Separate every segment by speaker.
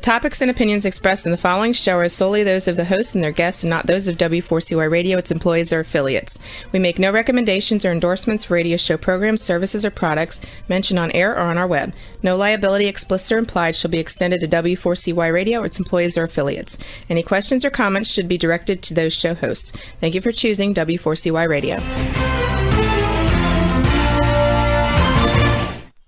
Speaker 1: topics and opinions expressed in the following show are solely those of the hosts and their guests and not those of W4CY Radio, its employees, or affiliates. We make no recommendations or endorsements for radio show programs, services, or products mentioned on air or on our web. No liability, explicit or implied, shall be extended to W4CY Radio or its employees or affiliates. Any questions or comments should be directed to those show hosts. Thank you for choosing W4CY Radio.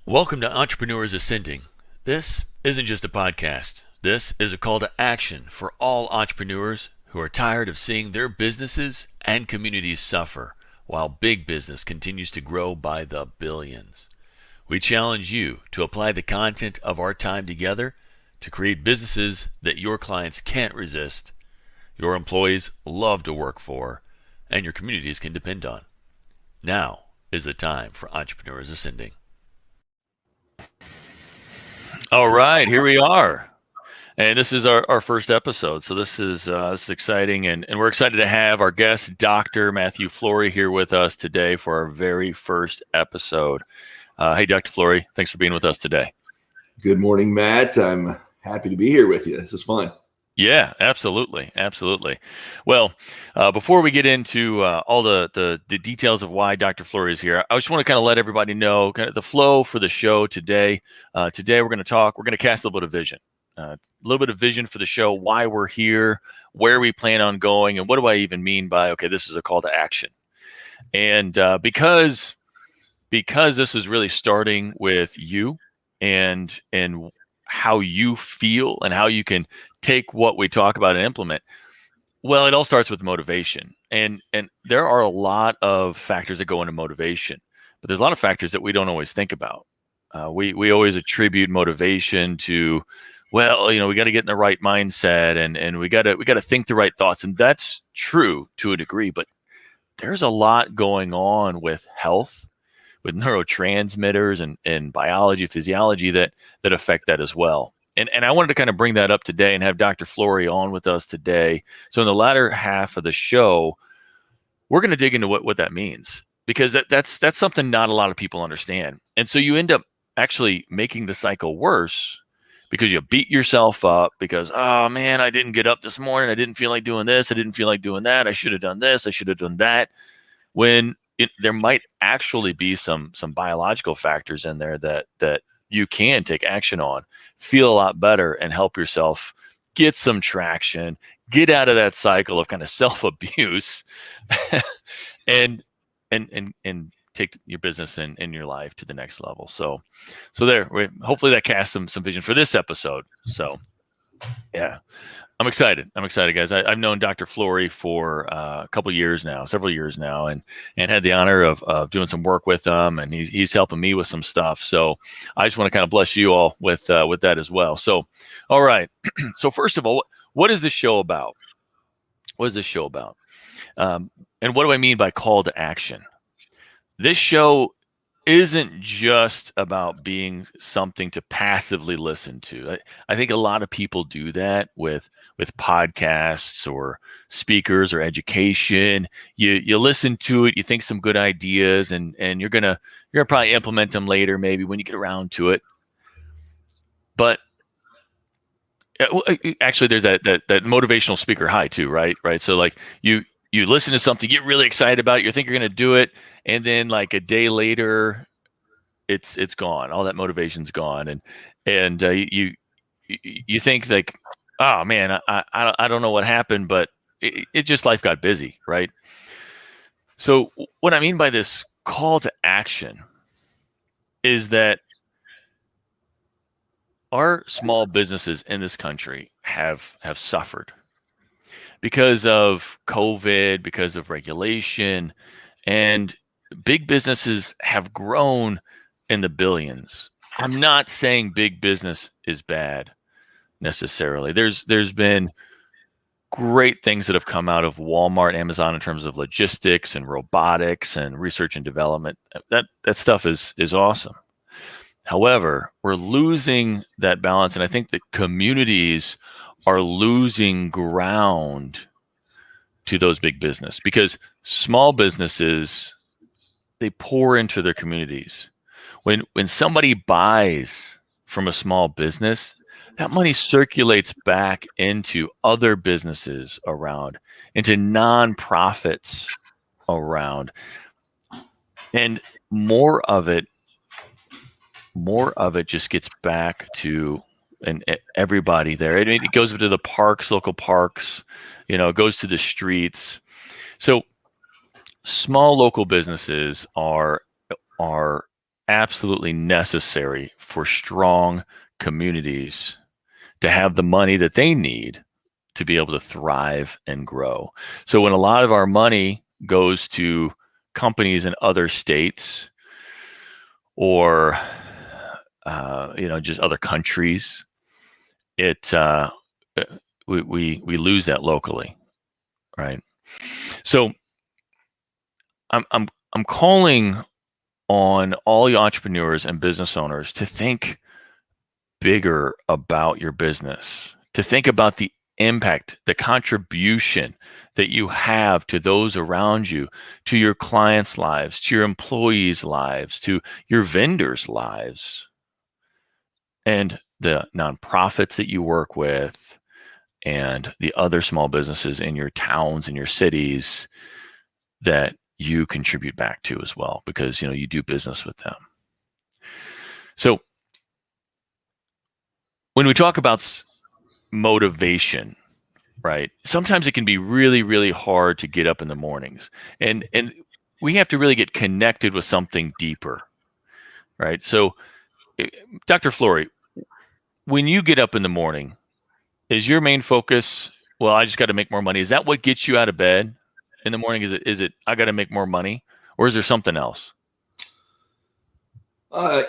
Speaker 2: Welcome to Entrepreneurs Ascending. This isn't just a podcast. This is a call to action for all entrepreneurs who are tired of seeing their businesses and communities suffer while big business continues to grow by the billions. We challenge you to apply the content of our time together to create businesses that your clients can't resist, your employees love to work for, and your communities can depend on. Now is the time for Entrepreneurs Ascending. All right, here we are. And this is our first episode. So this is exciting. And we're excited to have our guest, Dr. Matthew Flory, here with us today for our very first episode. Hey, Dr. Flory, thanks for being with us today.
Speaker 3: Good morning, Matt. I'm happy to be here with you. This is fun.
Speaker 2: Yeah, absolutely. Absolutely. Well, before we get into all the details of why Dr. Flory is here, I just want to kind of let everybody know kind of the flow for the show today. Today, we're going to cast a little bit of vision. A little bit of vision for the show, why we're here, where we plan on going, and what do I even mean by, okay, this is a call to action. And because this is really starting with you and how you feel and how you can take what we talk about and implement. Well, it all starts with motivation. And there are a lot of factors that go into motivation, but there's a lot of factors that we don't always think about. We always attribute motivation to, well, we got to get in the right mindset and we got to think the right thoughts. And that's true to a degree, but there's a lot going on with health, with neurotransmitters and biology, physiology that affect that as well. And I wanted to kind of bring that up today and have Dr. Flory on with us today. So in the latter half of the show, we're going to dig into what that means, because that's something not a lot of people understand. And so you end up actually making the cycle worse because you beat yourself up because, oh man, I didn't get up this morning. I didn't feel like doing this. I didn't feel like doing that. I should have done this. I should have done that. When there might actually be some biological factors in there that you can take action on, feel a lot better, and help yourself get some traction, get out of that cycle of kind of self-abuse, and take your business and your life to the next level. So hopefully that casts some vision for this episode. So yeah. I'm excited, guys. I've known Dr. Flory for several years now, and had the honor of doing some work with him, and he's helping me with some stuff. So I just want to kind of bless you all with that as well. So, all right. So first of all, what is this show about? What is this show about? And what do I mean by call to action? This show isn't just about being something to passively listen to. I think a lot of people do that with podcasts or speakers or education. You listen to it, you think some good ideas, and you're gonna probably implement them later, maybe when you get around to it. But actually, there's that motivational speaker high too, right? So like you listen to something, get really excited about it, you think you're gonna do it, and then like a day later, it's gone. All that motivation's gone, and you think like, oh man, I don't know what happened, but it just life got busy, right? So what I mean by this call to action is that our small businesses in this country have suffered because of COVID, because of regulation, and big businesses have grown in the billions. I'm not saying big business is bad necessarily. There's been great things that have come out of Walmart, Amazon in terms of logistics and robotics and research and development. That stuff is awesome. However, we're losing that balance, and I think that communities are losing ground to those big business, because small businesses, they pour into their communities. When somebody buys from a small business, that money circulates back into other businesses around, into nonprofits around, and more of it just gets back to everybody there. It goes to the parks, local parks, it goes to the streets. So small local businesses are absolutely necessary for strong communities to have the money that they need to be able to thrive and grow. So when a lot of our money goes to companies in other states or just other countries, we lose that locally, right? So I'm calling on all you entrepreneurs and business owners to think bigger about your business, to think about the impact, the contribution that you have to those around you, to your clients' lives, to your employees' lives, to your vendors' lives, and the nonprofits that you work with, and the other small businesses in your towns and your cities that you contribute back to as well, because you do business with them. So when we talk about motivation, right, sometimes it can be really, really hard to get up in the mornings, and we have to really get connected with something deeper, right? So Dr. Flory, when you get up in the morning, is your main focus, well, I just got to make more money? Is that what gets you out of bed in the morning? Is it I got to make more money, or is there something else?
Speaker 3: I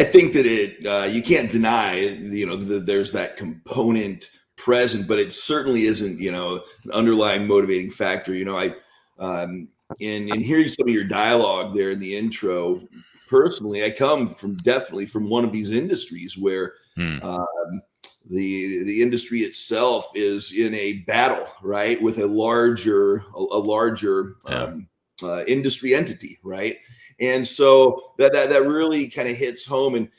Speaker 3: think that you can't deny, there's that component present, but it certainly isn't, an underlying motivating factor. In hearing some of your dialogue there in the intro, personally, I come definitely from one of these industries where the industry itself is in a battle, right, with a larger industry entity, right? And so that really kind of hits home. And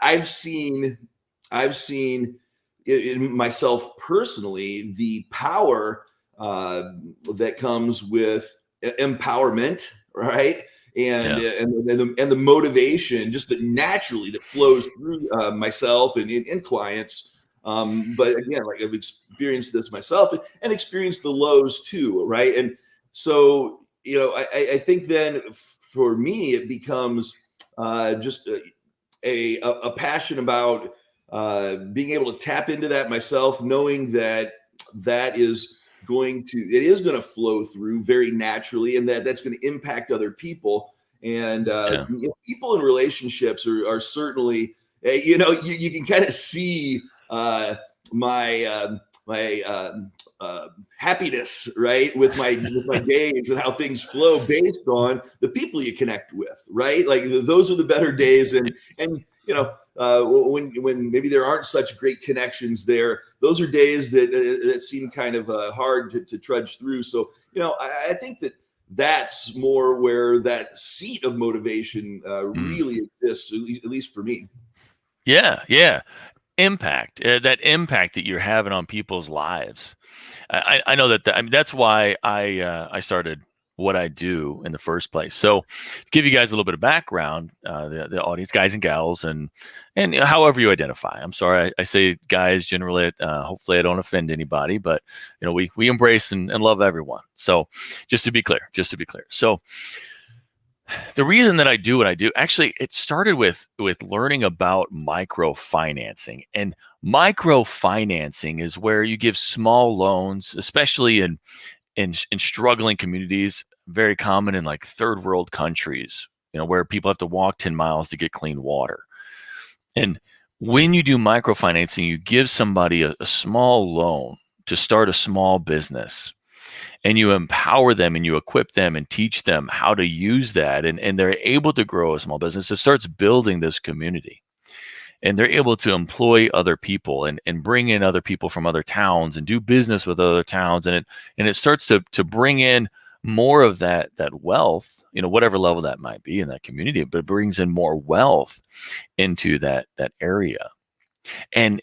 Speaker 3: I've seen in myself personally the power that comes with empowerment, right? And the motivation just that naturally that flows through myself and clients. But again, like I've experienced this myself and experienced the lows too, right? And so I think then for me it becomes just a passion about being able to tap into that myself, knowing that it is going to flow through very naturally, and that's going to impact other people. And people in relationships are certainly, you can kind of see my happiness, right, with my days and how things flow based on the people you connect with, right? Like those are the better days, and when maybe there aren't such great connections there, those are days that seem kind of hard to trudge through. So I think that's more where that seat of motivation really exists, at least for me.
Speaker 2: Yeah. Impact, that impact that you're having on people's lives. I know that. That's why I started what I do in the first place. So, to give you guys a little bit of background, the audience, guys and gals, and however you identify. I'm sorry, I say guys generally. Hopefully, I don't offend anybody, but we embrace and love everyone. So, just to be clear. So, the reason that I do what I do, actually, it started with learning about microfinancing. And microfinancing is where you give small loans, especially in struggling communities, very common in like third world countries, where people have to walk 10 miles to get clean water. And when you do microfinancing, you give somebody a small loan to start a small business. And you empower them and you equip them and teach them how to use that. And they're able to grow a small business. It starts building this community. And they're able to employ other people and bring in other people from other towns and do business with other towns. And it starts to bring in more of that wealth, whatever level that might be in that community, but it brings in more wealth into that area. And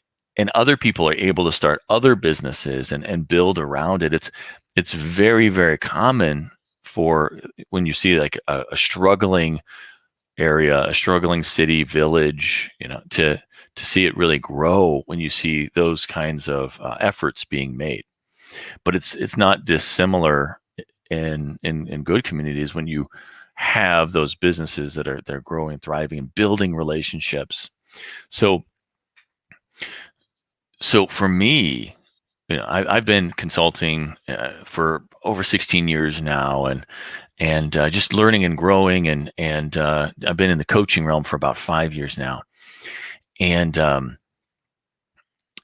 Speaker 2: other people are able to start other businesses and build around it. It's very, very common for when you see like a struggling area, a struggling city, village, to see it really grow when you see those kinds of efforts being made. But it's not dissimilar in good communities when you have those businesses that they're growing, thriving, and building relationships. So for me, I've been consulting for over 16 years now, and just learning and growing, and I've been in the coaching realm for about 5 years now, and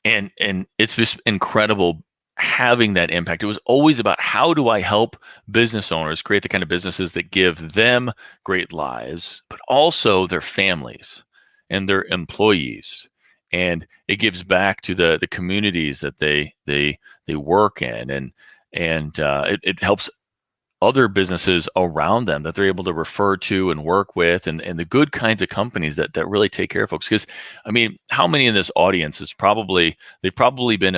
Speaker 2: it's just incredible having that impact. It was always about how do I help business owners create the kind of businesses that give them great lives, but also their families and their employees. And it gives back to the communities that they work in, and it helps other businesses around them that they're able to refer to and work with, and the good kinds of companies that really take care of folks. Because I mean, how many in this audience they've probably been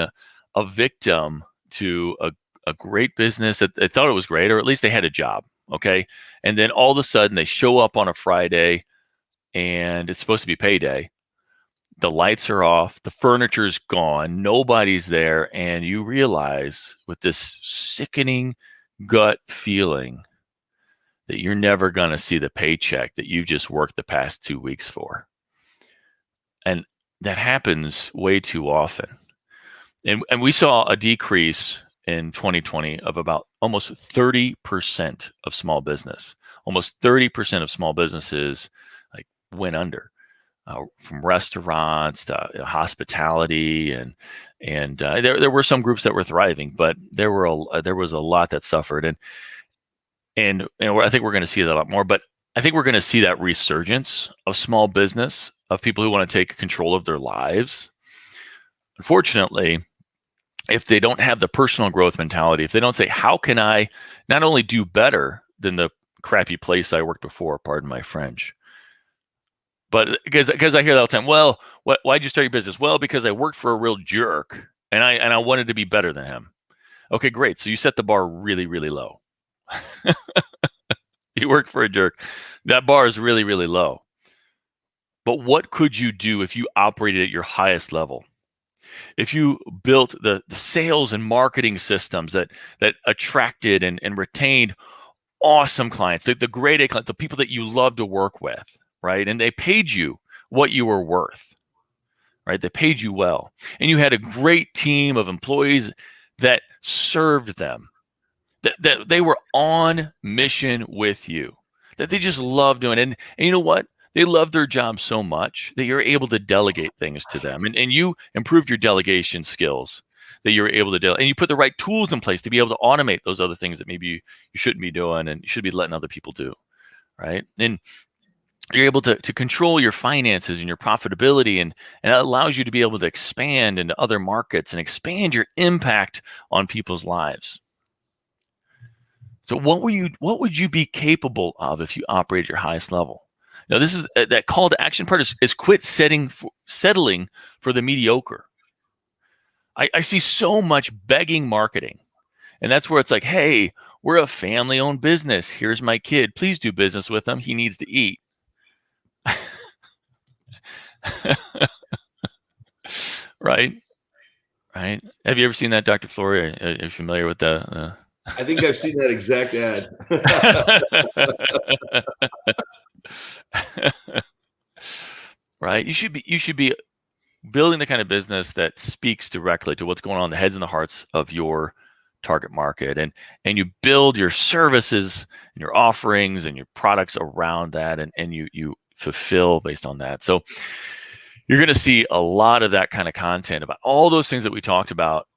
Speaker 2: a victim to a great business that they thought it was great, or at least they had a job, okay? And then all of a sudden they show up on a Friday and it's supposed to be payday. The lights are off, the furniture's gone, nobody's there, and you realize with this sickening gut feeling that you're never going to see the paycheck that you just worked the past 2 weeks for. And that happens way too often. And we saw a decrease in 2020 of about almost 30% of small business. Almost 30% of small businesses like went under, from restaurants to hospitality, and there were some groups that were thriving, but there was a lot that suffered, and I think we're going to see that a lot more. But I think we're going to see that resurgence of small business, of people who want to take control of their lives. Unfortunately, if they don't have the personal growth mentality, if they don't say, how can I not only do better than the crappy place I worked before, pardon my French, but because I hear that all the time, well, why'd you start your business? Well, because I worked for a real jerk, and I wanted to be better than him. Okay, great. So you set the bar really, really low. You worked for a jerk. That bar is really, really low. But what could you do if you operated at your highest level? If you built the sales and marketing systems that attracted and retained awesome clients, the grade A clients, the people that you love to work with, right? And they paid you what you were worth, right? They paid you well. And you had a great team of employees that served them, that they were on mission with you, that they just loved doing it. And you know what? They love their job so much that you're able to delegate things to them. And you improved your delegation skills, that you're able to delegate. And you put the right tools in place to be able to automate those other things that maybe you shouldn't be doing and you should be letting other people do, right? And you're able to control your finances and your profitability, and it allows you to be able to expand into other markets and expand your impact on people's lives. So what would you be capable of if you operate at your highest level? Now, this is that call to action part is quit settling for the mediocre. I see so much begging marketing, and that's where it's like, hey, we're a family-owned business. Here's my kid. Please do business with him. He needs to eat. Right? Have you ever seen that, Dr. Flory? Are you familiar with the?
Speaker 3: I think I've seen that exact ad.
Speaker 2: Right? You should be building the kind of business that speaks directly to what's going on in the heads and the hearts of your target market, and you build your services and your offerings and your products around that, and you fulfill based on that. So you're going to see a lot of that kind of content about all those things that we talked about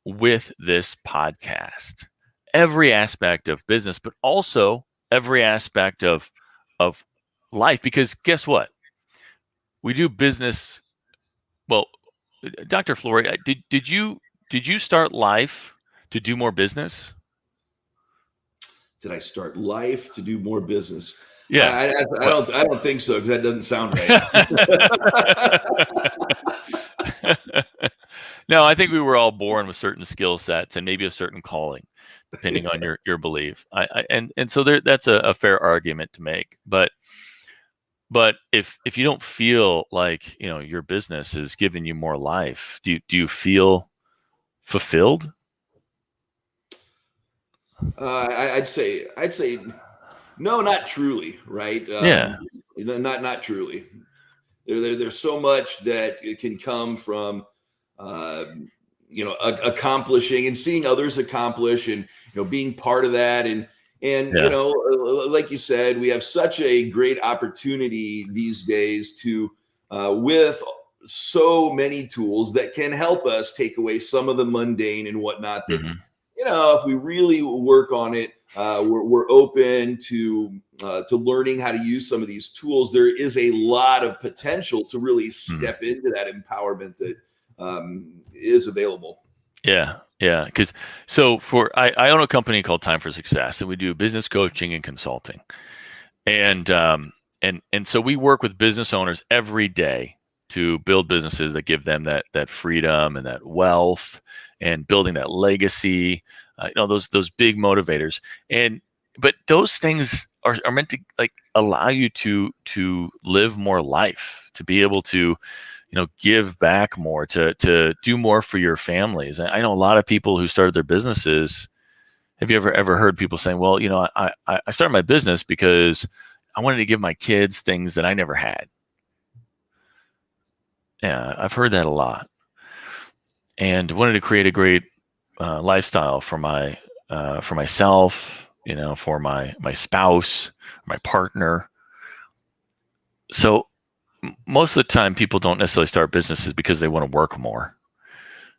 Speaker 2: with this podcast. Every aspect of business, but also every aspect of life, because guess what? We do business. Well, Dr. Flory, did you start life to do more business?
Speaker 3: Did I start life to do more business?
Speaker 2: Yeah.
Speaker 3: I don't think so, because that doesn't sound right.
Speaker 2: No, I think we were all born with certain skill sets and maybe a certain calling, depending on your belief. And so that's a fair argument to make. But if you don't feel like your business is giving you more life, do you feel fulfilled?
Speaker 3: I'd say no, not truly, right?
Speaker 2: Yeah.
Speaker 3: Not truly. There's so much that it can come from accomplishing and seeing others accomplish, and being part of that, and
Speaker 2: Yeah.
Speaker 3: like you said, we have such a great opportunity these days to with so many tools that can help us take away some of the mundane and whatnot that
Speaker 2: Mhm.
Speaker 3: if we really work on it, we're open to learning how to use some of these tools. There is a lot of potential to really step into that empowerment that is available.
Speaker 2: Yeah. Because I own a company called Time for Success, and we do business coaching and consulting, and so we work with business owners every day to build businesses that give them that freedom and that wealth and building that legacy. Those big motivators, but those things are meant to allow you to live more life, to be able to give back more, to do more for your families. I know a lot of people who started their businesses. Have you ever heard people saying, well, I started my business because I wanted to give my kids things that I never had. Yeah, I've heard that a lot, and wanted to create a great lifestyle for myself, for my spouse, my partner. So most of the time, people don't necessarily start businesses because they want to work more.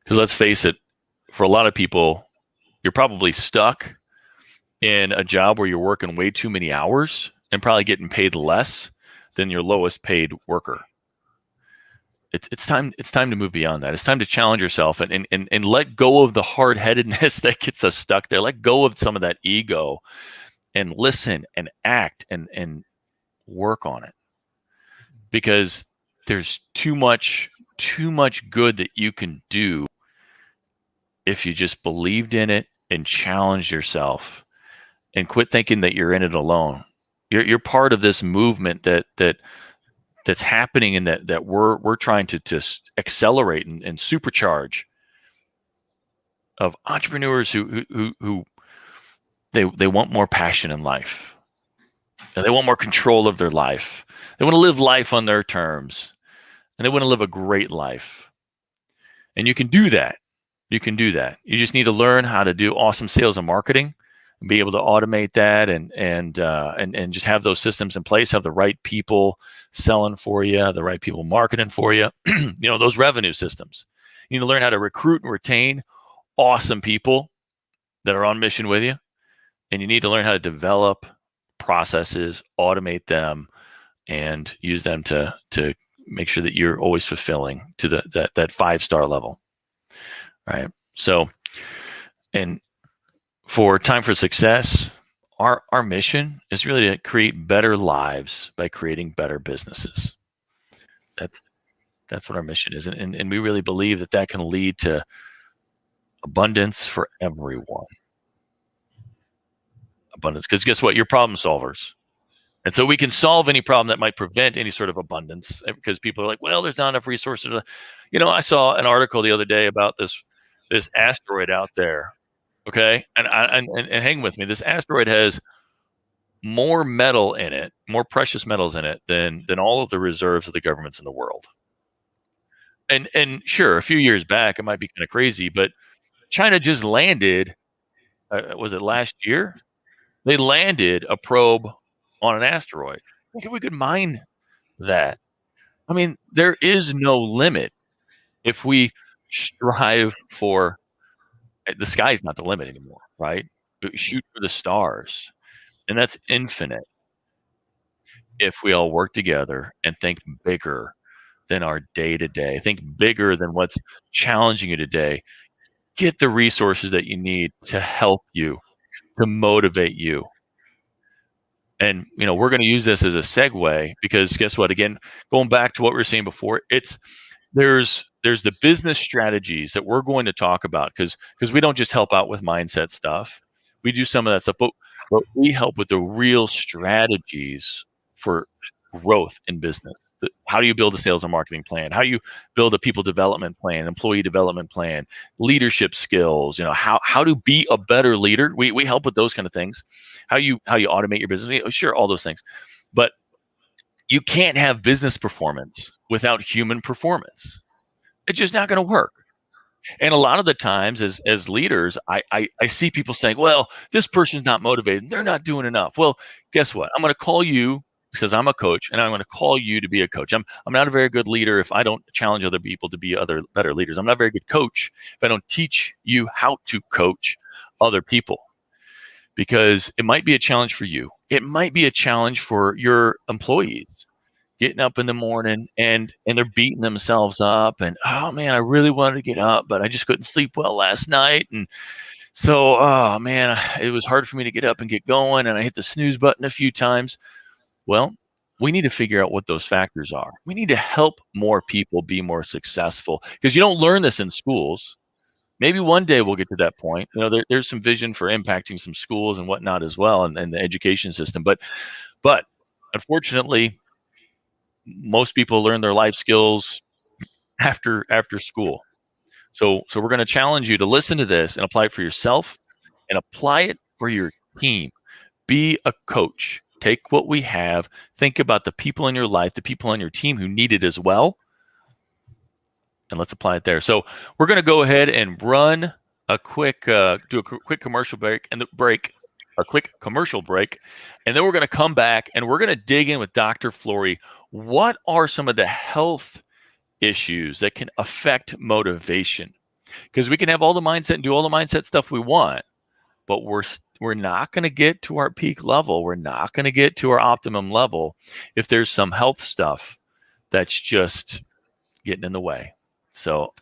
Speaker 2: Because let's face it, for a lot of people, you're probably stuck in a job where you're working way too many hours and probably getting paid less than your lowest paid worker. It's time to move beyond that. It's time to challenge yourself and let go of the hard-headedness that gets us stuck there. Let go of some of that ego and listen and act and work on it. Because there's too much good that you can do if you just believed in it and challenged yourself and quit thinking that you're in it alone. You're part of this movement that's happening, and that we're trying to just accelerate and supercharge, of entrepreneurs who they want more passion in life. They want more control of their life. They want to live life on their terms, and they want to live a great life. And you can do that. You just need to learn how to do awesome sales and marketing, and be able to automate that, and just have those systems in place, have the right people selling for you, the right people marketing for you, those revenue systems. You need to learn how to recruit and retain awesome people that are on mission with you. And you need to learn how to develop processes, automate them, and use them to make sure that you're always fulfilling to that 5-star level. Right. So, and for Time for Success, our mission is really to create better lives by creating better businesses. That's what our mission is. And we really believe that can lead to abundance for everyone. Abundance. Because guess what? You're problem solvers. And so we can solve any problem that might prevent any sort of abundance, because people are like, well, there's not enough resources. I saw an article the other day about this asteroid out there. Okay. And hang with me. This asteroid has more metal in it, more precious metals in it than all of the reserves of the governments in the world. And sure, a few years back, it might be kind of crazy, but China just landed, was it last year? They landed a probe on an asteroid. Think if we could mine that. I mean, there is no limit if we strive for the sky's not the limit anymore, right? We shoot for the stars, and that's infinite if we all work together and think bigger than our day to day. Think bigger than what's challenging you today. Get the resources that you need to help you to motivate you. And, we're going to use this as a segue because guess what? Again, going back to what we were saying before, there's the business strategies that we're going to talk about because we don't just help out with mindset stuff. We do some of that stuff, but we help with the real strategies for growth in business. How do you build a sales and marketing plan? How you build a people development plan, employee development plan, leadership skills, how to be a better leader. We help with those kind of things. How you automate your business. Sure, all those things. But you can't have business performance without human performance. It's just not going to work. And a lot of the times as leaders, I see people saying, well, this person's not motivated. They're not doing enough. Well, guess what? I'm going to call you because I'm a coach, and I'm going to call you to be a coach. I'm not a very good leader if I don't challenge other people to be better leaders. I'm not a very good coach if I don't teach you how to coach other people, because it might be a challenge for you. It might be a challenge for your employees getting up in the morning and they're beating themselves up and, oh man, I really wanted to get up, but I just couldn't sleep well last night. And so, oh man, it was hard for me to get up and get going. And I hit the snooze button a few times. Well, we need to figure out what those factors are. We need to help more people be more successful because you don't learn this in schools. Maybe one day we'll get to that point. There's some vision for impacting some schools and whatnot as well, and the education system. But unfortunately, most people learn their life skills after school. So we're going to challenge you to listen to this and apply it for yourself and apply it for your team. Be a coach. Take what we have. Think about the people in your life, the people on your team who need it as well. And let's apply it there. So we're going to go ahead and run a quick, do a quick commercial break, and then we're going to come back and we're going to dig in with Dr. Flory. What are some of the health issues that can affect motivation? Because we can have all the mindset and do all the mindset stuff we want, but we're not going to get to our peak level. We're not going to get to our optimum level if there's some health stuff that's just getting in the way. So,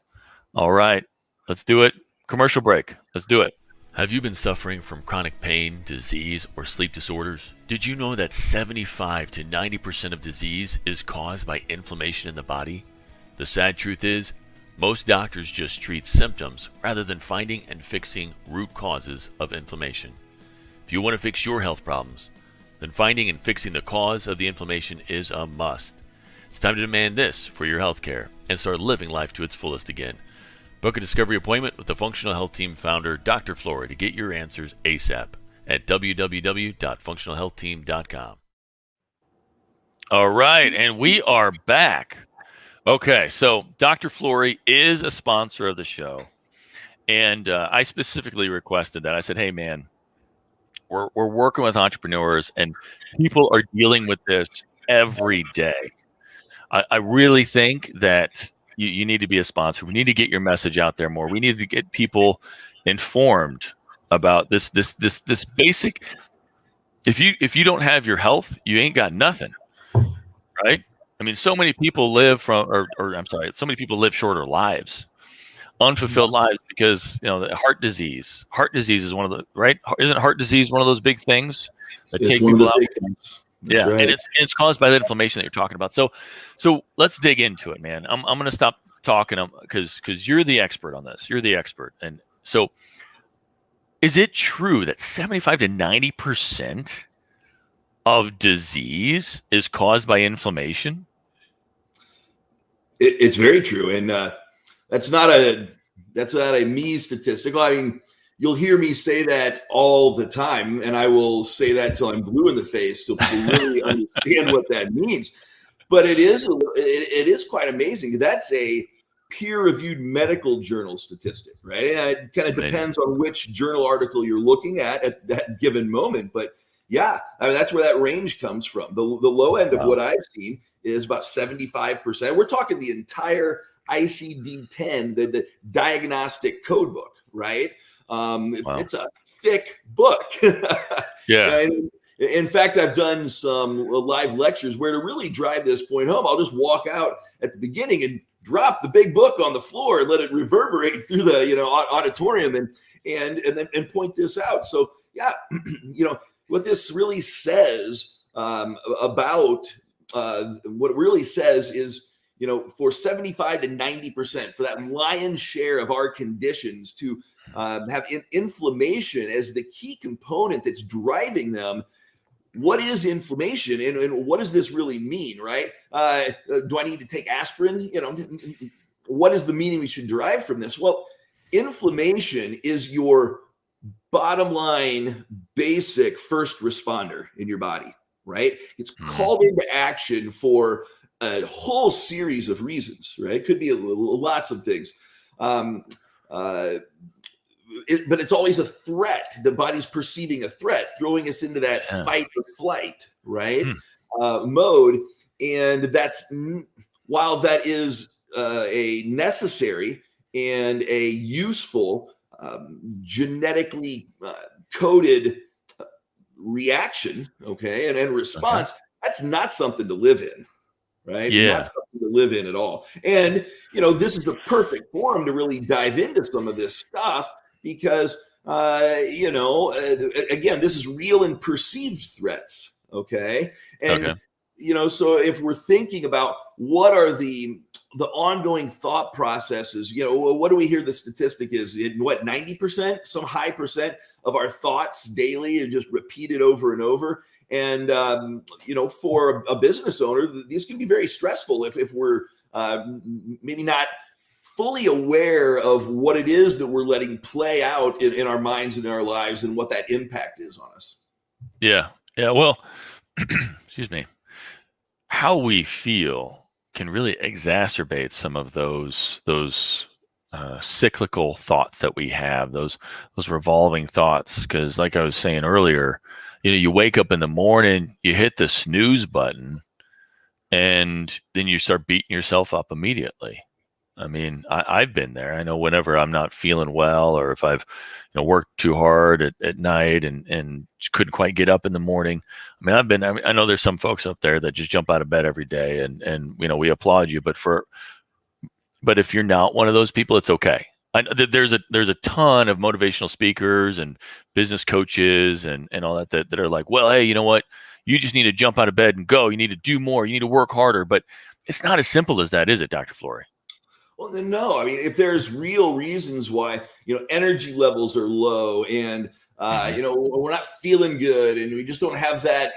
Speaker 2: all right, let's do it. Commercial break. Let's do it.
Speaker 4: Have you been suffering from chronic pain, disease, or sleep disorders? Did you know that 75 to 90% of disease is caused by inflammation in the body? The sad truth is, most doctors just treat symptoms rather than finding and fixing root causes of inflammation. If you want to fix your health problems, then finding and fixing the cause of the inflammation is a must. It's time to demand this for your health care and start living life to its fullest again. Book a discovery appointment with the Functional Health Team founder, Dr. Flory, to get your answers ASAP at www.functionalhealthteam.com.
Speaker 2: All right, and we are back. Okay, so Dr. Flory is a sponsor of the show, and I specifically requested that. I said, hey, man, we're working with entrepreneurs, and people are dealing with this every day. I really think that you need to be a sponsor. We need to get your message out there more. We need to get people informed about this basic. If you don't have your health, you ain't got nothing, right? I mean, so many people live so many people live shorter lives, unfulfilled lives because the heart disease. Heart disease is one of the right. Isn't heart disease one of those big things that take people out? Yeah, right. And it's caused by the inflammation that you're talking about. So let's dig into it, man. I'm going to stop talking because you're the expert on this. You're the expert. And so is it true that 75 to 90% of disease is caused by inflammation?
Speaker 3: It's very true. And that's not a me statistical. I mean, you'll hear me say that all the time, and I will say that till I'm blue in the face, till people really understand what that means. But it is quite amazing. That's a peer-reviewed medical journal statistic, right? And it kind of depends on which journal article you're looking at that given moment. But yeah, I mean, that's where that range comes from. The low end of what I've seen is about 75%. We're talking the entire ICD-10, the diagnostic code book, right? It's a thick book.
Speaker 2: Yeah.
Speaker 3: And in fact, I've done some live lectures where to really drive this point home, I'll just walk out at the beginning and drop the big book on the floor and let it reverberate through the auditorium and point this out. So yeah, what this really says about what it really says is, for 75 to 90%, for that lion's share of our conditions to have inflammation as the key component that's driving them. What is inflammation, and what does this really mean, right? Do I need to take aspirin? What is the meaning we should derive from this? Well, inflammation is your bottom line, basic first responder in your body, right? It's called into action for a whole series of reasons, right? It could be lots of things. But it's always a threat. The body's perceiving a threat, throwing us into that fight or flight, right? Mode. And that's, while that is a necessary and a useful genetically coded reaction, okay, and response, that's not something to live in, right? Not something to live in at all. And, this is the perfect forum to really dive into some of this stuff because, again, this is real and perceived threats, okay? And, so if we're thinking about what are the ongoing thought processes, what do we hear the statistic is, 90%, some high percent of our thoughts daily are just repeated over and over. And, for a business owner, these can be very stressful if we're maybe not fully aware of what it is that we're letting play out in our minds and in our lives and what that impact is on us.
Speaker 2: Yeah. Well, excuse me. How we feel can really exacerbate some of those cyclical thoughts that we have, those revolving thoughts. Because, like I was saying earlier, you wake up in the morning, you hit the snooze button, and then you start beating yourself up immediately. I mean, I've been there. I know whenever I'm not feeling well, or if I've worked too hard at night and couldn't quite get up in the morning. I know there's some folks up there that just jump out of bed every day, and we applaud you. But if you're not one of those people, it's okay. There's a ton of motivational speakers and business coaches and all that are like, well, hey, you know what? You just need to jump out of bed and go. You need to do more. You need to work harder. But it's not as simple as that, is it, Dr. Flory?
Speaker 3: Well, no. I mean, if there's real reasons why, energy levels are low and, we're not feeling good and we just don't have that,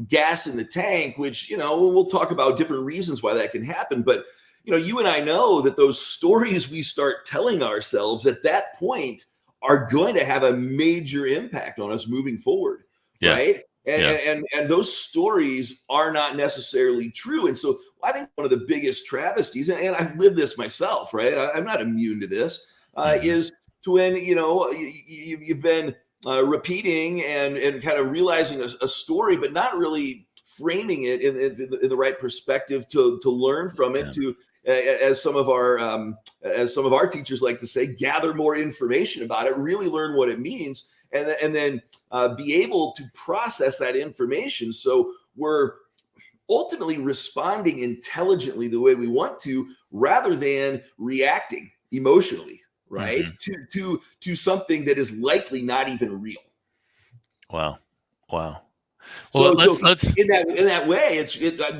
Speaker 3: gas in the tank, which, we'll talk about different reasons why that can happen. But, you and I know that those stories we start telling ourselves at that point are going to have a major impact on us moving forward. Right. And those stories are not necessarily true. And so I think one of the biggest travesties, and I've lived this myself, right? I'm not immune to this, is to when, you've been repeating and kind of realizing a story, but not really framing it in the right perspective to learn from it, to, as some of our teachers like to say, gather more information about it, really learn what it means, and then be able to process that information. So we're ultimately responding intelligently the way we want to, rather than reacting emotionally, right? To something that is likely not even real. Wow. Well, let's in that way, it's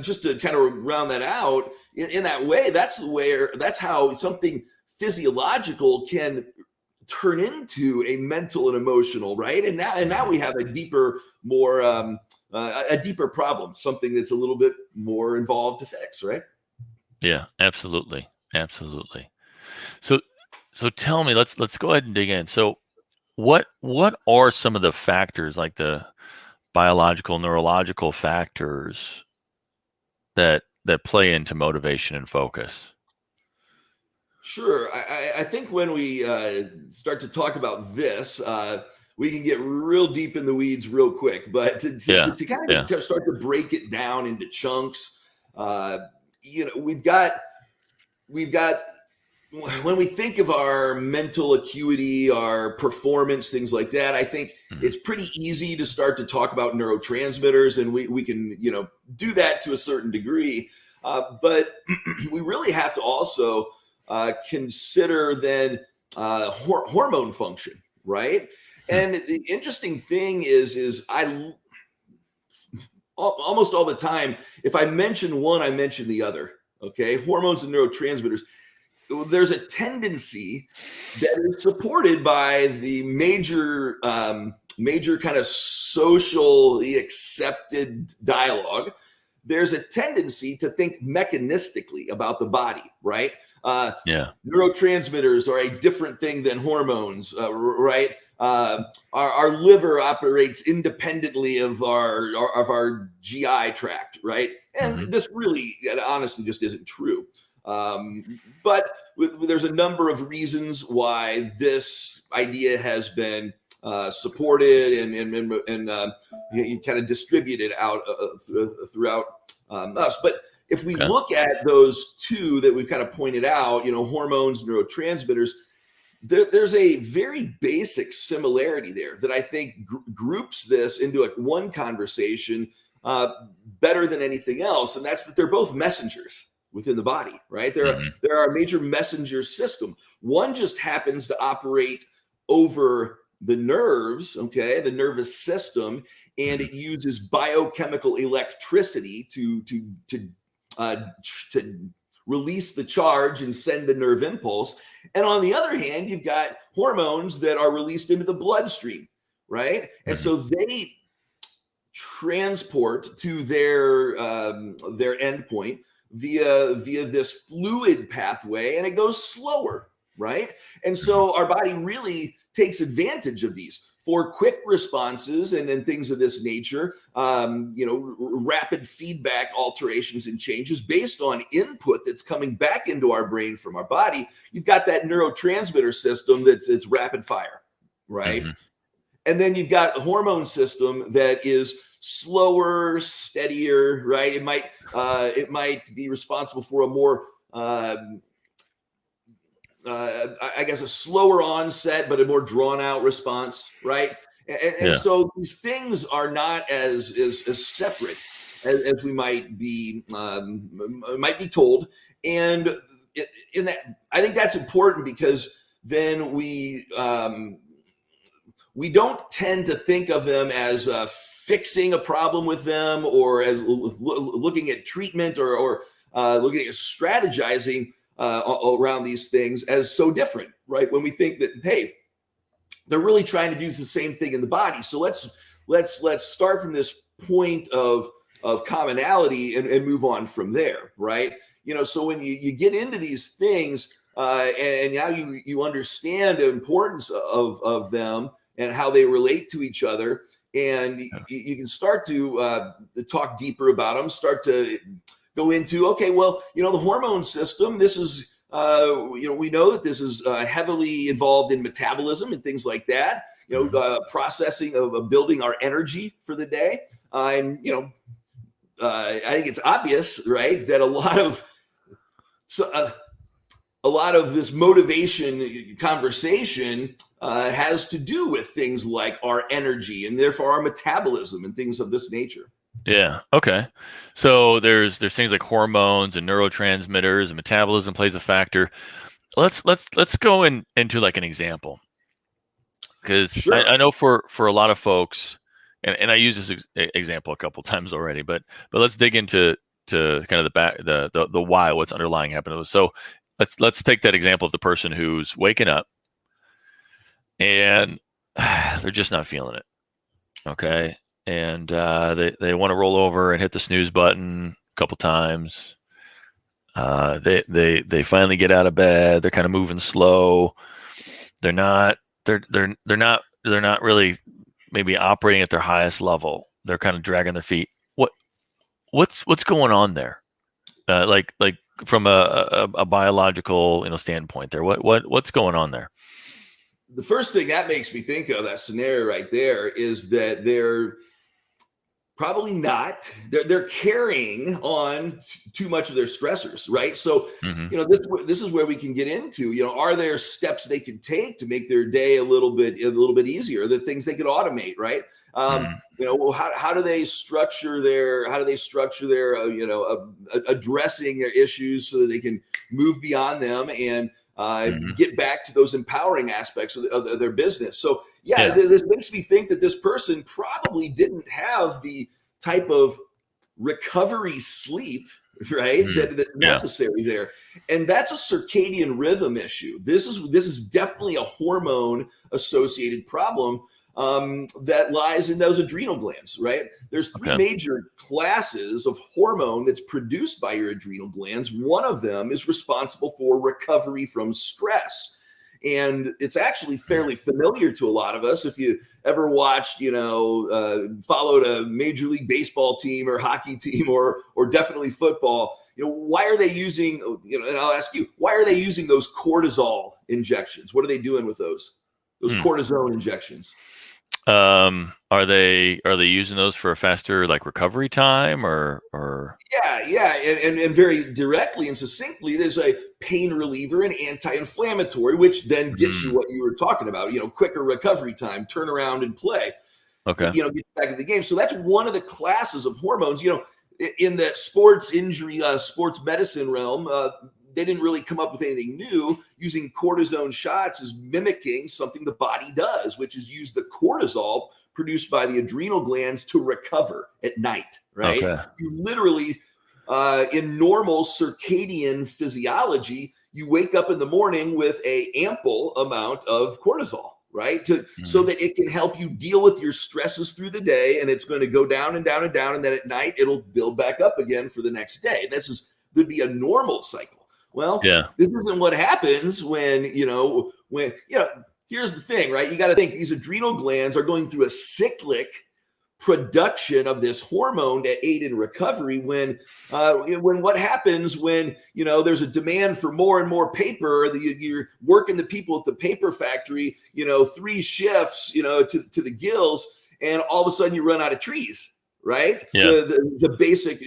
Speaker 3: just to kind of round that out. In that way, that's how something physiological can turn into a mental and emotional, right? And now we have a deeper, more a deeper problem, something that's a little bit more involved to fix, right?
Speaker 2: Yeah, absolutely. So tell me, let's go ahead and dig in. So what are some of the factors, like the biological, neurological factors that play into motivation and focus?
Speaker 3: Sure. I think when we start to talk about this, we can get real deep in the weeds real quick. But to kind of start to break it down into chunks, we've got when we think of our mental acuity, our performance, things like that, I think it's pretty easy to start to talk about neurotransmitters, and we can do that to a certain degree. But we really have to also consider then hormone function, right? And the interesting thing is I almost all the time, if I mention one, I mention the other. Okay, hormones and neurotransmitters. There's a tendency that is supported by the major kind of socially accepted dialogue. There's a tendency to think mechanistically about the body, right? Neurotransmitters are a different thing than hormones, right? Our liver operates independently of our GI tract, right? And this really, honestly, just isn't true. But there's a number of reasons why this idea has been supported and kind of distributed out throughout us. But if we look at those two that we've kind of pointed out, hormones, neurotransmitters, there's a very basic similarity there that I think groups this into one conversation better than anything else, and that's that they're both messengers within the body, right? There are a major messenger system. One just happens to operate over the nerves, okay, the nervous system, and it uses biochemical electricity to release the charge and send the nerve impulse. And on the other hand, you've got hormones that are released into the bloodstream, right? And so they transport to their endpoint via this fluid pathway, and it goes slower, right? And so our body really takes advantage of these for quick responses and things of this nature, rapid feedback alterations and changes based on input that's coming back into our brain from our body. You've got that neurotransmitter system that's rapid fire, right? And then you've got a hormone system that is slower, steadier, right? It might be responsible for a more I guess a slower onset, but a more drawn out response, right? And so these things are not as separate as we might be told. And in that, I think that's important because then we don't tend to think of them as fixing a problem with them, or as looking at treatment or looking at strategizing around these things as so different, right? When we think that, hey, they're really trying to do the same thing in the body. So let's start from this point of commonality and move on from there, right? So when you get into these things and now you understand the importance of them and how they relate to each other, and you can start to talk deeper about them, start to go into, okay, well, the hormone system, this is, we know that this is heavily involved in metabolism and things like that, processing of building our energy for the day. And, I think it's obvious, right, that a lot of this motivation conversation has to do with things like our energy and therefore our metabolism and things of this nature.
Speaker 2: Yeah. Okay. So there's things like hormones and neurotransmitters, and metabolism plays a factor. Let's go into like an example, because I know for a lot of folks, and I use this example a couple times already, but let's dig into kind of the why, what's underlying happening. So let's take that example of the person who's waking up and they're just not feeling it. Okay. And they want to roll over and hit the snooze button a couple times. They finally get out of bed. They're kind of moving slow. They're not really maybe operating at their highest level. They're kind of dragging their feet. What's going on there? Like from a biological standpoint there. What's going on there?
Speaker 3: The first thing that makes me think of, that scenario right there, is that they're probably not. They're carrying on too much of their stressors, right? So, this is where we can get into. Are there steps they could take to make their day a little bit easier? The things they could automate, right? How do they structure their addressing their issues so that they can move beyond them and get back to those empowering aspects of their business. So this makes me think that this person probably didn't have the type of recovery sleep, right, that's necessary there. And that's a circadian rhythm issue. This is definitely a hormone associated problem that lies in those adrenal glands, right? There's three major classes of hormone that's produced by your adrenal glands. One of them is responsible for recovery from stress. And it's actually fairly familiar to a lot of us. If you ever watched, followed a Major League Baseball team or hockey team or definitely football, why are they using, and I'll ask you, why are they using those cortisol injections? What are they doing with those cortisone injections?
Speaker 2: Are they using those for a faster recovery time or?
Speaker 3: Yeah. And very directly and succinctly, there's a pain reliever and anti-inflammatory, which then gets you what you were talking about, quicker recovery time, turn around and play, get back in the game. So that's one of the classes of hormones, in the sports injury, sports medicine realm. They didn't really come up with anything new. Using cortisone shots is mimicking something the body does, which is use the cortisol produced by the adrenal glands to recover at night, right? You literally, in normal circadian physiology, you wake up in the morning with a ample amount of cortisol, right? So that it can help you deal with your stresses through the day, and it's going to go down and down and down, and then at night it'll build back up again for the next day. Would be a normal cycle. Well, this isn't what happens when here's the thing, right? You got to think these adrenal glands are going through a cyclic production of this hormone to aid in recovery. When what happens when, there's a demand for more and more paper, you're working the people at the paper factory, 3 shifts, to the gills, and all of a sudden you run out of trees, right? The basic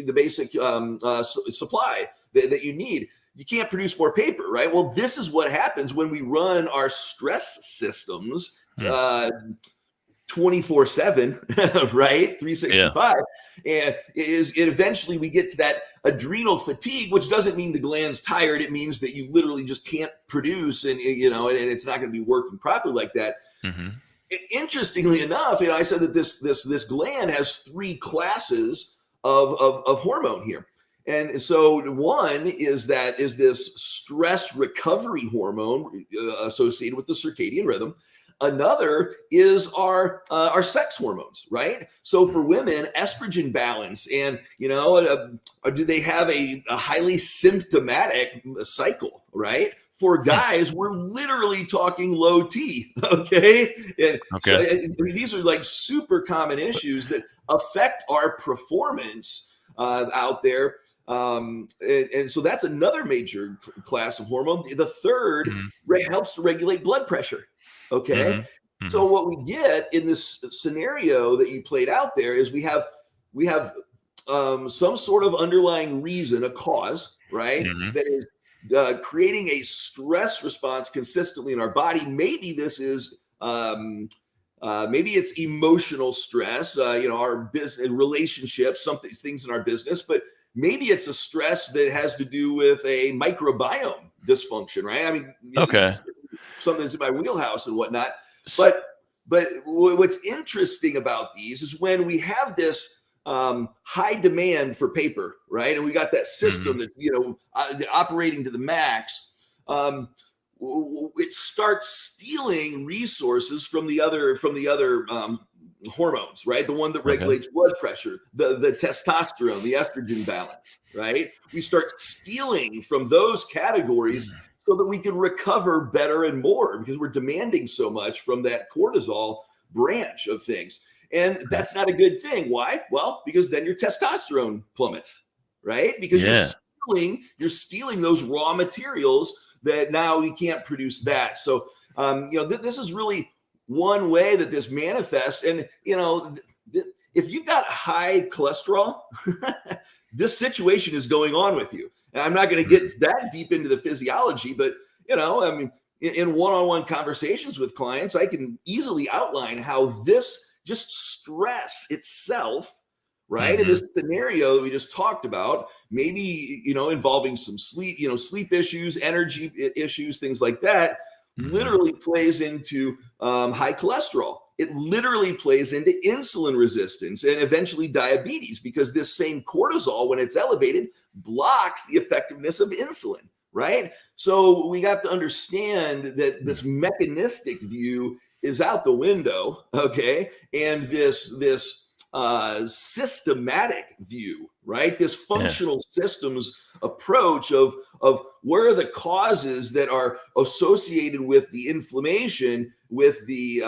Speaker 3: supply that you need. You can't produce more paper, right? Well, this is what happens when we run our stress systems 24/7, right? 365. And it eventually we get to that adrenal fatigue, which doesn't mean the gland's tired. It means that you literally just can't produce, and it's not going to be working properly like that. Interestingly enough, I said that this gland has 3 classes of hormone here. And so one is this stress recovery hormone associated with the circadian rhythm. Another is our sex hormones, right? So for women, estrogen balance, and do they have a highly symptomatic cycle, right? For guys, we're literally talking low T, okay? So these are super common issues that affect our performance out there. And so that's another major class of hormone. The third helps to regulate blood pressure. Okay. So what we get in this scenario that you played out there is we have some sort of underlying reason, a cause, right? That is creating a stress response consistently in our body. Maybe this is, maybe it's emotional stress, our business relationships, things in our business, but maybe it's a stress that has to do with a microbiome dysfunction, right? I mean, something that's in my wheelhouse and whatnot. But what's interesting about these is when we have this high demand for paper, right? And we got that system that, operating to the max, it starts stealing resources from the other hormones, right? The one that regulates blood pressure, the testosterone, the estrogen balance, right? We start stealing from those categories so that we can recover better and more because we're demanding so much from that cortisol branch of things. And that's not a good thing. Why? Well, because then your testosterone plummets, right? Because you're stealing those raw materials that now we can't produce that. So, this is really one way that this manifests. And, if you've got high cholesterol, this situation is going on with you. And I'm not going to get that deep into the physiology, but, in one-on-one conversations with clients, I can easily outline how this just stress itself right? In this scenario that we just talked about, maybe, involving some sleep, sleep issues, energy issues, things like that, literally plays into high cholesterol. It literally plays into insulin resistance and eventually diabetes, because this same cortisol, when it's elevated, blocks the effectiveness of insulin, right? So we got to understand that this mechanistic view is out the window, okay? And this systematic view, right? This functional systems approach of where are the causes that are associated with the inflammation, with the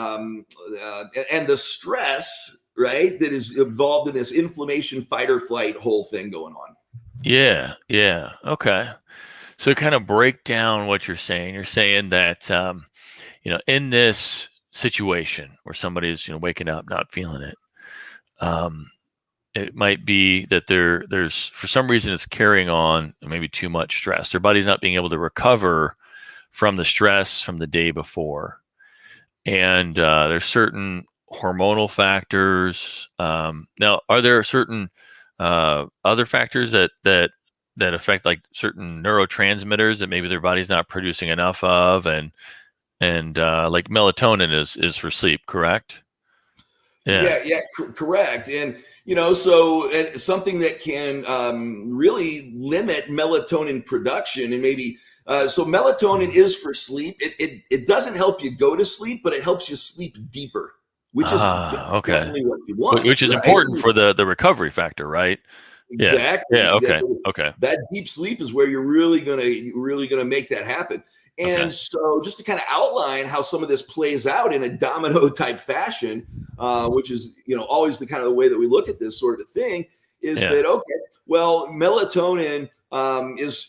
Speaker 3: and the stress, right, that is involved in this inflammation, fight or flight whole thing going on.
Speaker 2: Yeah. Okay. So kind of break down what you're saying. You're saying that in this situation where somebody's waking up not feeling it, it might be that there's for some reason it's carrying on maybe too much stress. Their body's not being able to recover from the stress from the day before, and there's certain hormonal factors. Now, are there certain other factors that affect like certain neurotransmitters that maybe their body's not producing enough of, and like melatonin is for sleep, correct?
Speaker 3: Yeah, correct. And so something that can really limit melatonin production, and maybe so melatonin is for sleep. It doesn't help you go to sleep, but it helps you sleep deeper, which is definitely what you want,
Speaker 2: which is
Speaker 3: right?
Speaker 2: important for the recovery factor, right?
Speaker 3: Exactly.
Speaker 2: Yeah. Okay.
Speaker 3: That deep sleep is where you're really gonna make that happen. And so, just to kind of outline how some of this plays out in a domino type fashion, which is always the kind of the way that we look at this sort of thing, is that melatonin is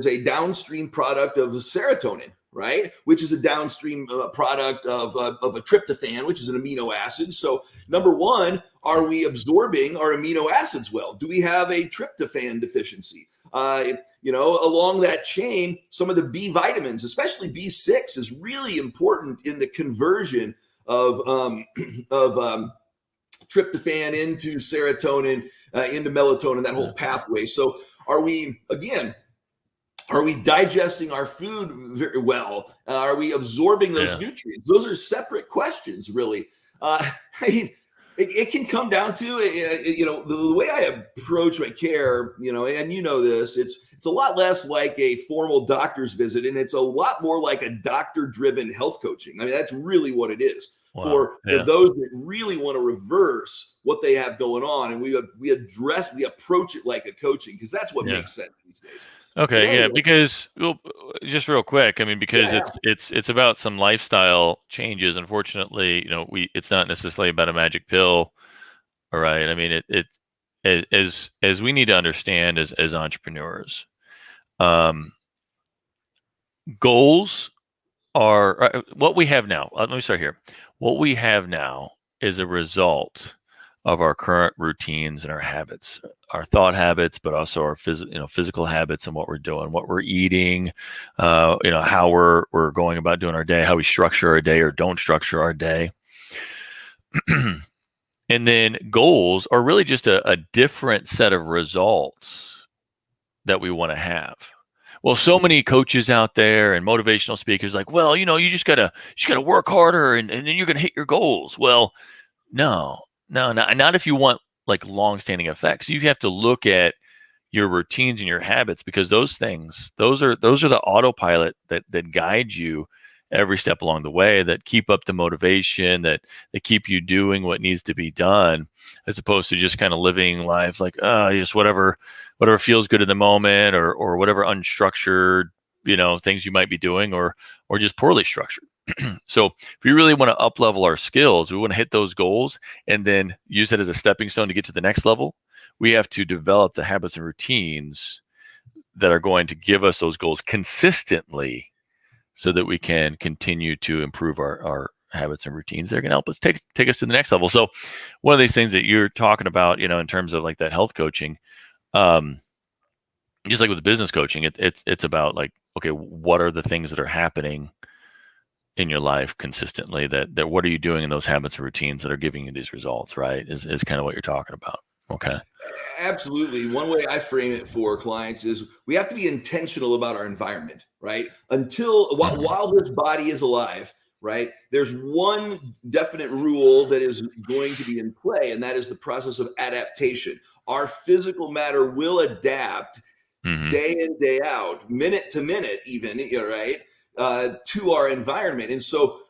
Speaker 3: a downstream product of serotonin, right? Which is a downstream product of a tryptophan, which is an amino acid. So, number one, are we absorbing our amino acids well? Do we have a tryptophan deficiency? Along that chain, some of the B vitamins, especially B6, is really important in the conversion of tryptophan into serotonin, into melatonin, that whole pathway. So are we digesting our food very well? Are we absorbing those nutrients? Those are separate questions, really. It can come down to the way I approach my care, and this, it's a lot less like a formal doctor's visit, and it's a lot more like a doctor-driven health coaching. I mean, that's really what it is. Wow. For those that really want to reverse what they have going on, and we approach it like a coaching, because that's what makes sense these days.
Speaker 2: Okay, because just real quick, I mean, because it's about some lifestyle changes. Unfortunately, it's not necessarily about a magic pill, all right? I mean, as we need to understand as entrepreneurs, goals are what we have now. Let me start here. What we have now is a result of our current routines and our habits, our thought habits, but also our physical habits and what we're doing, what we're eating, how we're going about doing our day, how we structure our day or don't structure our day. And then goals are really just a different set of results that we want to have. Well, so many coaches out there and motivational speakers like, well, you just gotta work harder and then you're gonna hit your goals. Well, no, not if you want like long-standing effects. You have to look at your routines and your habits, because those are the autopilot that guide you every step along the way, that keep up the motivation, that keep you doing what needs to be done, as opposed to just kind of living life like, just whatever feels good in the moment, or whatever unstructured, things you might be doing, or just poorly structured. So if we really want to up level our skills, we want to hit those goals and then use it as a stepping stone to get to the next level, we have to develop the habits and routines that are going to give us those goals consistently, so that we can continue to improve our habits and routines. They're going to help us take us to the next level. So one of these things that you're talking about, in terms of like that health coaching, just like with the business coaching, it's about like, okay, what are the things that are happening in your life consistently, that what are you doing in those habits and routines that are giving you these results, right? Is kind of what you're talking about. Okay.
Speaker 3: Absolutely. One way I frame it for clients is we have to be intentional about our environment, right? While this body is alive, right? There's one definite rule that is going to be in play, and that is the process of adaptation. Our physical matter will adapt day in, day out, minute to minute, even, right? To our environment. And so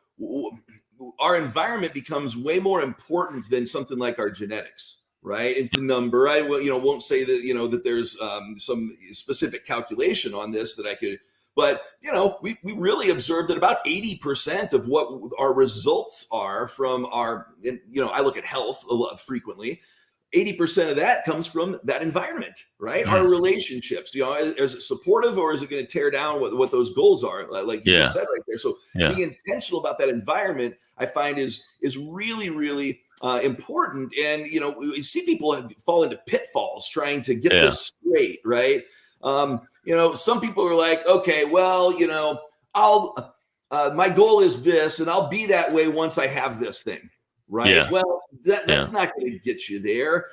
Speaker 3: our environment becomes way more important than something like our genetics. Right. It's the number. I won't say that, that there's some specific calculation on this that I could, but, we really observe that about 80% of what our results are from our, I look at health a lot frequently. 80% of that comes from that environment, right? Our relationships, is it supportive or is it going to tear down what those goals are? Like you just said right there. So being intentional about that environment, I find is really, really important. And, we see people fall into pitfalls trying to get this straight, right? Some people are like, okay, well, my goal is this and I'll be that way once I have this thing. Right. Yeah. Well, that's not going to get you there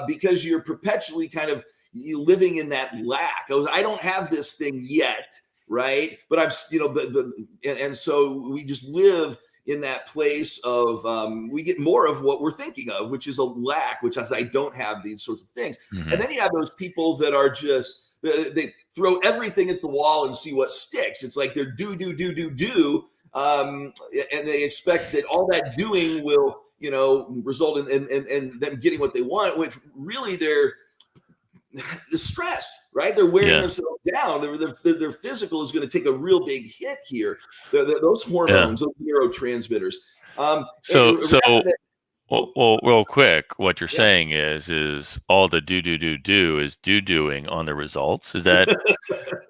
Speaker 3: because you're perpetually kind of living in that lack. I don't have this thing yet. Right. But and so we just live in that place of we get more of what we're thinking of, which is a lack, which is I don't have these sorts of things. And then you have those people that are just they throw everything at the wall and see what sticks. It's like they're do. And they expect that all that doing will, result in them getting what they want, which really they're stressed, right? They're wearing themselves down. Their physical is going to take a real big hit here. Those hormones, those neurotransmitters.
Speaker 2: Well, real quick, what you're saying is all the do is doing on the results. Is that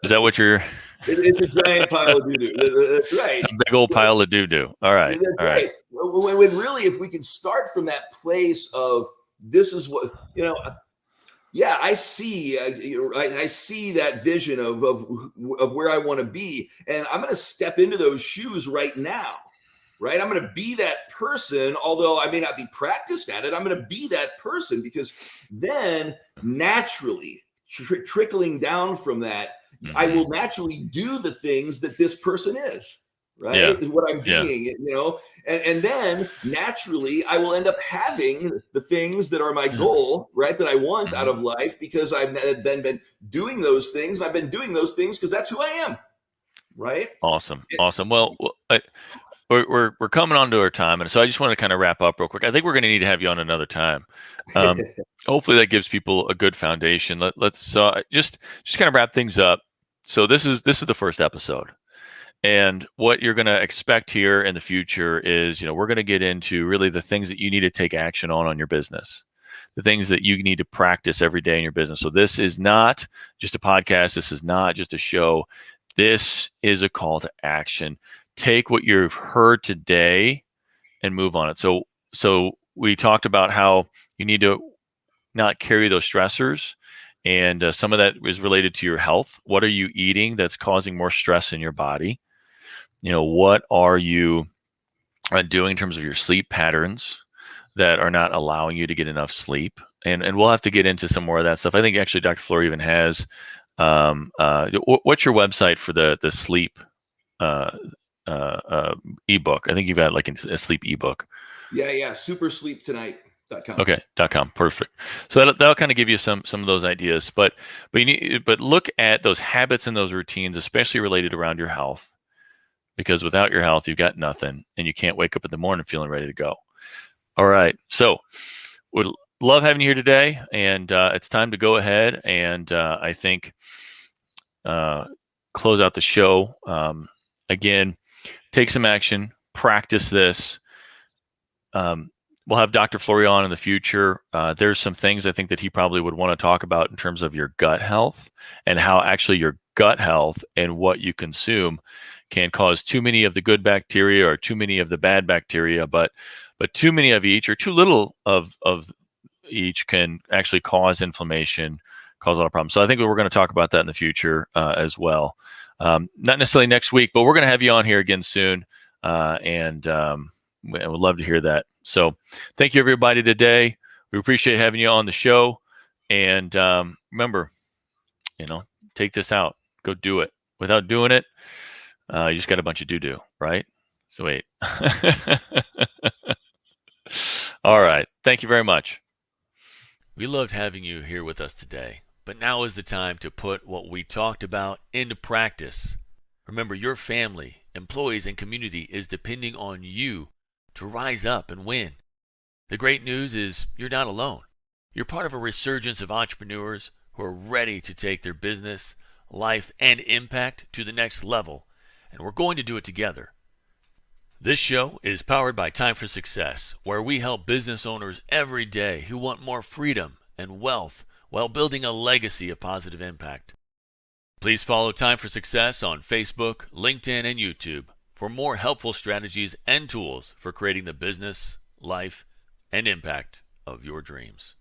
Speaker 2: what you're?
Speaker 3: It's a giant pile of doo-doo. That's right.
Speaker 2: It's a big old pile of doo-doo. All right.
Speaker 3: That's right. When really, if we can start from that place of this is what, I see that vision of where I want to be. And I'm going to step into those shoes right now. Right. I'm going to be that person, although I may not be practiced at it. I'm going to be that person because then naturally trickling down from that, I will naturally do the things that this person is, right? Yeah. What I'm being, and then naturally I will end up having the things that are my goal, right? That I want out of life because I've then been doing those things. I've been doing those things because that's who I am, right?
Speaker 2: Awesome. Well, we're coming on to our time, and so I just want to kind of wrap up real quick. I think we're going to need to have you on another time. Hopefully, that gives people a good foundation. Let's just kind of wrap things up. So this is the first episode, and what you're going to expect here in the future is, we're going to get into really the things that you need to take action on your business, the things that you need to practice every day in your business. So this is not just a podcast. This is not just a show. This is a call to action. Take what you've heard today and move on it. So we talked about how you need to not carry those stressors. And some of that is related to your health. What are you eating that's causing more stress in your body? What are you doing in terms of your sleep patterns that are not allowing you to get enough sleep? And we'll have to get into some more of that stuff. I think actually Dr. Flory even has, what's your website for the sleep ebook? I think you've got like a sleep ebook.
Speaker 3: Yeah. Supersleeptonight.com.
Speaker 2: Okay, .com. Perfect. So that'll kind of give you some of those ideas, but look at those habits and those routines, especially related around your health, because without your health, you've got nothing, and you can't wake up in the morning feeling ready to go. All right. So would love having you here today, and it's time to go ahead and I think close out the show. Again, take some action, practice this. We'll have Dr. Flory on in the future. There's some things I think that he probably would want to talk about in terms of your gut health and how actually your gut health and what you consume can cause too many of the good bacteria or too many of the bad bacteria, but too many of each or too little of each can actually cause inflammation, cause a lot of problems. So I think we're going to talk about that in the future as well. Not necessarily next week, but we're going to have you on here again soon. and I would love to hear that. So thank you, everybody, today. We appreciate having you on the show. And remember, take this out. Go do it. Without doing it, you just got a bunch of doo-doo, right? So wait. All right. Thank you very much.
Speaker 4: We loved having you here with us today, but now is the time to put what we talked about into practice. Remember, your family, employees, and community is depending on you to rise up and win. The great news is you're not alone. You're part of a resurgence of entrepreneurs who are ready to take their business, life, and impact to the next level, and we're going to do it together. This show is powered by Time for Success, where we help business owners every day who want more freedom and wealth while building a legacy of positive impact. Please follow Time for Success on Facebook, LinkedIn, and YouTube for more helpful strategies and tools for creating the business, life, and impact of your dreams.